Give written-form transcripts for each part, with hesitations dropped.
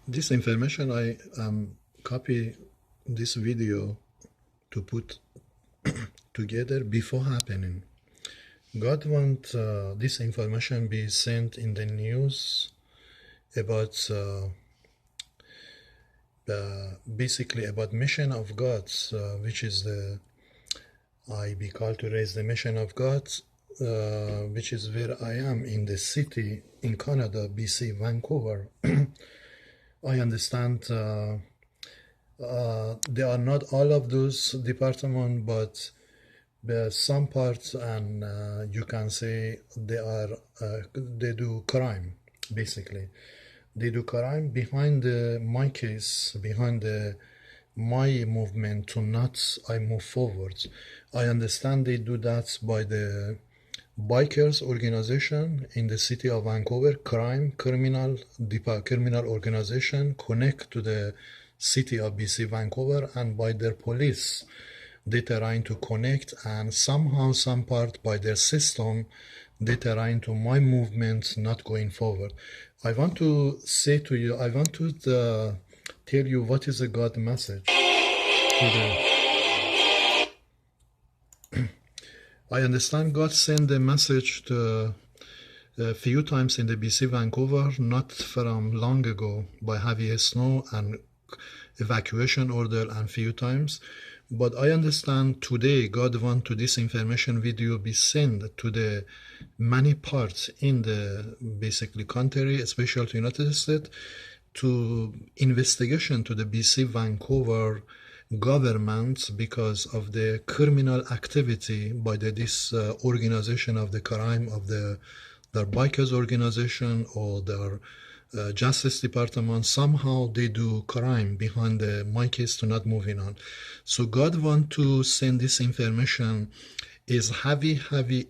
This information I copy this video to put together before happening. God want this information be sent in the news about basically about mission of God, which is the I be called to raise the mission of God, which is where I am in the city in Canada, BC, Vancouver. I understand they are not all of those departments, but some parts, and you can say they do crime. Basically, they do crime behind my case, behind my movement to not I move forward. I understand they do that by the bikers organization in the city of Vancouver, criminal organization connect to the city of BC Vancouver, and by their police they trying to connect, and somehow some part by their system they trying to my movement not going forward. I want to say to you, I want to tell you what is a God message today. I understand God sent the message to a few times in the BC Vancouver, not from long ago, by heavy snow and evacuation order and few times. But I understand today God want to this information video be sent to the many parts in the basically country, especially to United States, to investigation to the BC Vancouver government because of the criminal activity by this organization of the crime of their bikers organization or their justice department. Somehow they do crime behind my case to not moving on. So God want to send this information is heavy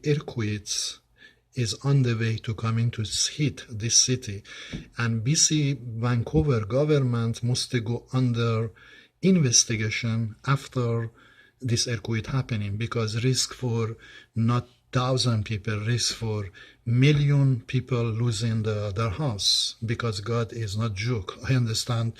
earthquakes is on the way to coming to hit this city, and BC Vancouver government must go under investigation after this earthquake happening, because risk for not 1,000 people, risk for million people losing their house, because God is not joke. I understand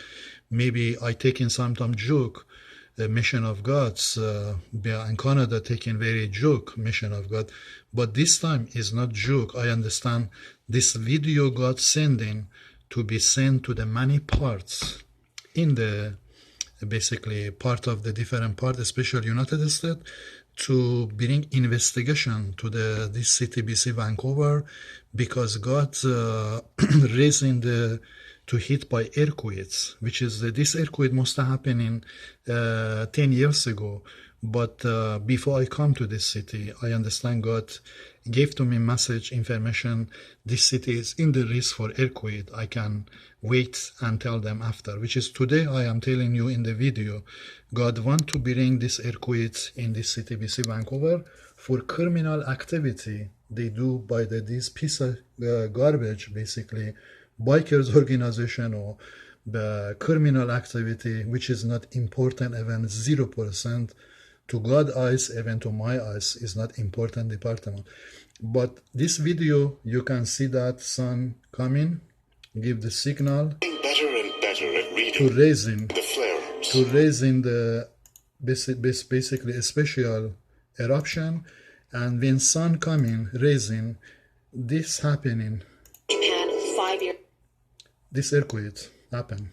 maybe I taking sometimes joke the mission of God's in Canada taking very joke mission of God, but this time is not joke. I understand this video God sending to be sent to the many parts in the basically part of the different part, especially United States, to bring investigation to this city BC Vancouver, because God raising to hit by earthquakes, which is this earthquake must have happened in 10 years ago. But before I come to this city, I understand God gave to me message information. This city is in the risk for earthquake. I can wait and tell them after, which is today I am telling you in the video. God want to bring this earthquake in this city, BC Vancouver, for criminal activity they do by this piece of garbage, basically bikers organization or the criminal activity, which is not important, even 0%. To God's eyes, even to my eyes, is not important department. But this video, you can see that sun coming, give the signal better and better at reading to raising the flare-ups. to raising the basically a special eruption, and when sun coming, raising this happening. Japan 5 years. This earthquake happened.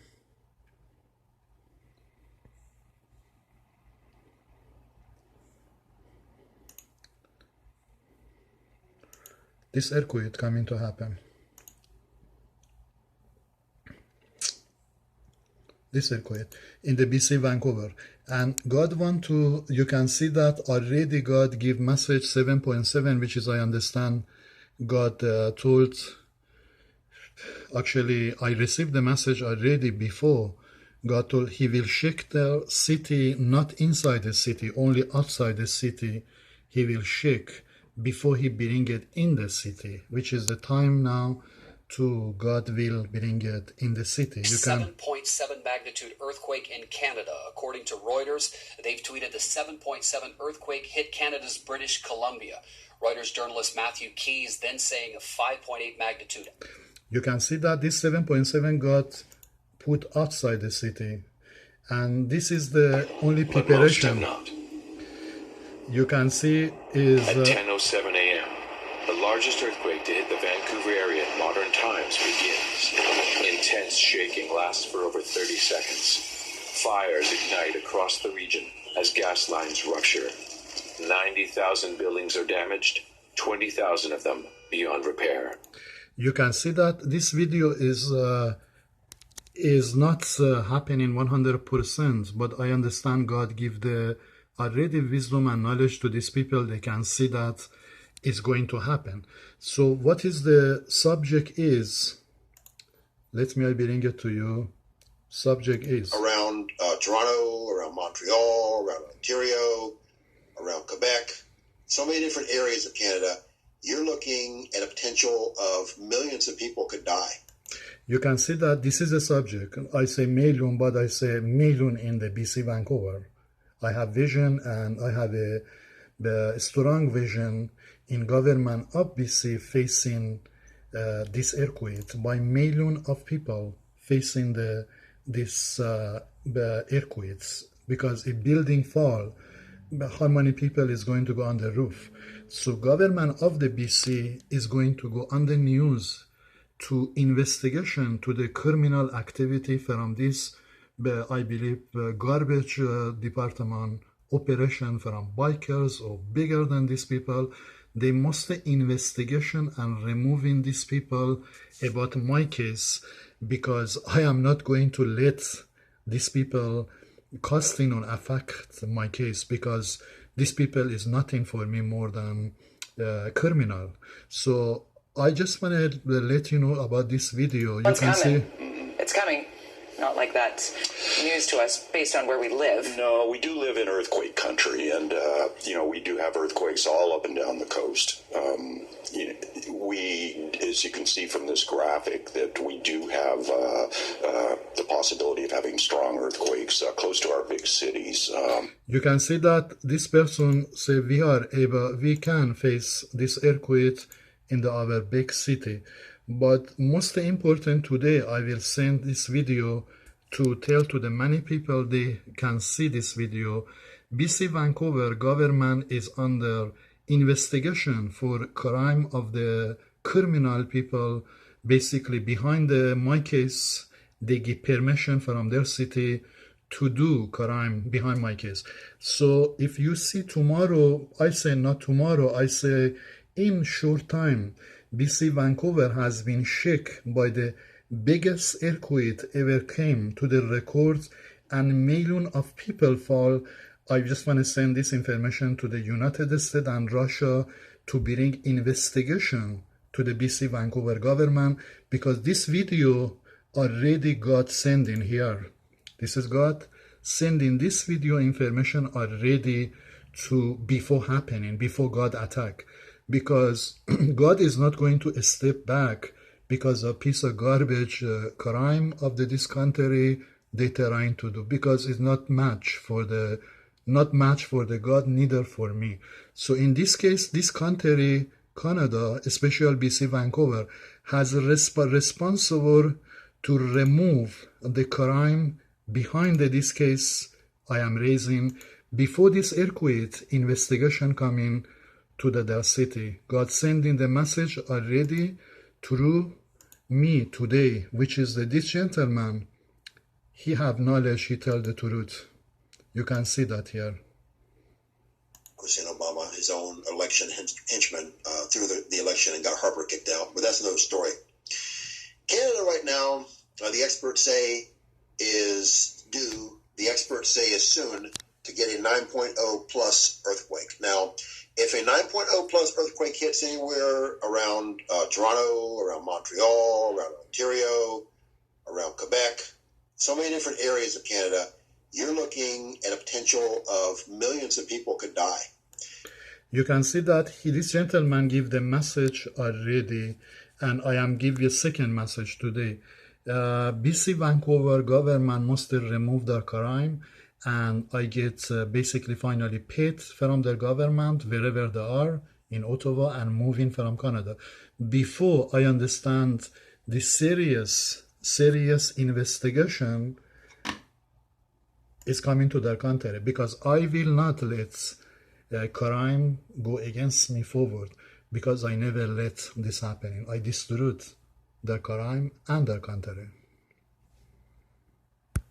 This earthquake coming to happen. This earthquake in the BC Vancouver. And God want to, you can see that already God give message 7.7, which is, I understand, God told, actually I received the message already before. God told he will shake the city, not inside the city, only outside the city he will shake before he bring it in the city, which is the time now to God will bring it in the city. You can 7.7 magnitude earthquake in Canada. According to Reuters, they've tweeted the 7.7 earthquake hit Canada's British Columbia. Reuters journalist Matthew Keys then saying a 5.8 magnitude. You can see that this 7.7 got put outside the city. And this is the only But most have preparation not. you can see is At 10:07 a.m., the largest earthquake to hit the Vancouver area in modern times begins. Intense shaking lasts for over 30 seconds. Fires ignite across the region as gas lines rupture. 90,000 buildings are damaged, 20,000 of them beyond repair. you can see that this video is not happening 100%, but I understand God give the already wisdom and knowledge to these people. They can see that it's going to happen. So what is the subject is, let me bring it to you. Subject is around Toronto, around Montreal, around Ontario, around Quebec, so many different areas of Canada. You're looking at a potential of millions of people could die. you can see that this is a subject. I say million, but I say million in the BC Vancouver. I have vision, and I have a strong vision in government of BC facing this earthquake by million of people facing this earthquakes, because if building fall, how many people is going to go on the roof? So government of the BC is going to go on the news to investigation to the criminal activity from this, I believe, garbage department operation from bikers or bigger than these people. They must investigation and removing these people about my case, because I am not going to let these people costing or affect my case, because these people is nothing for me more than criminal. So I just want to let you know about this video. You What's can coming? see It's coming. Not like that's news to us based on where we live. No, we do live in earthquake country, and we do have earthquakes all up and down the coast. We, as you can see from this graphic, that we do have the possibility of having strong earthquakes close to our big cities. you can see that this person say we can face this earthquake in our big city. But most important today, I will send this video to tell to the many people they can see this video. BC Vancouver government is under investigation for crime of the criminal people. Basically behind my case, they give permission from their city to do crime behind my case. So if you see tomorrow, I say not tomorrow, I say in short time, BC Vancouver has been shaken by the biggest earthquake ever came to the records, and millions of people fall. I just want to send this information to the United States and Russia to bring investigation to the BC Vancouver government, because this video already got sent in here. This is God sending this video information already to before happening, before God attack. Because God is not going to step back because a piece of garbage crime of this country they trying to do, because it's not match for the God, neither for me. So in this case, this country, Canada, especially BC Vancouver, has responsible to remove the crime behind this case I am raising before this earthquake investigation coming to their city. God sending the message already through me today, which is this gentleman. He have knowledge, he tell the truth. You can see that here. Hussein Obama, his own election henchman, through the election and got Harper kicked out. But that's another story. Canada right now, the experts say is due, the experts say is soon to get a 9.0 plus earthquake. Now, if a 9.0 plus earthquake hits anywhere around Toronto, around Montreal, around Ontario, around Quebec, so many different areas of Canada, you're looking at a potential of millions of people could die. You can see that this gentleman give the message already, and I am give you a second message today. BC Vancouver government must remove their crime, and I get basically finally paid from their government wherever they are in Ottawa and moving from Canada. Before I understand the serious serious investigation is coming to their country, because I will not let crime go against me forward, because I never let this happen. I destroyed their crime and their country.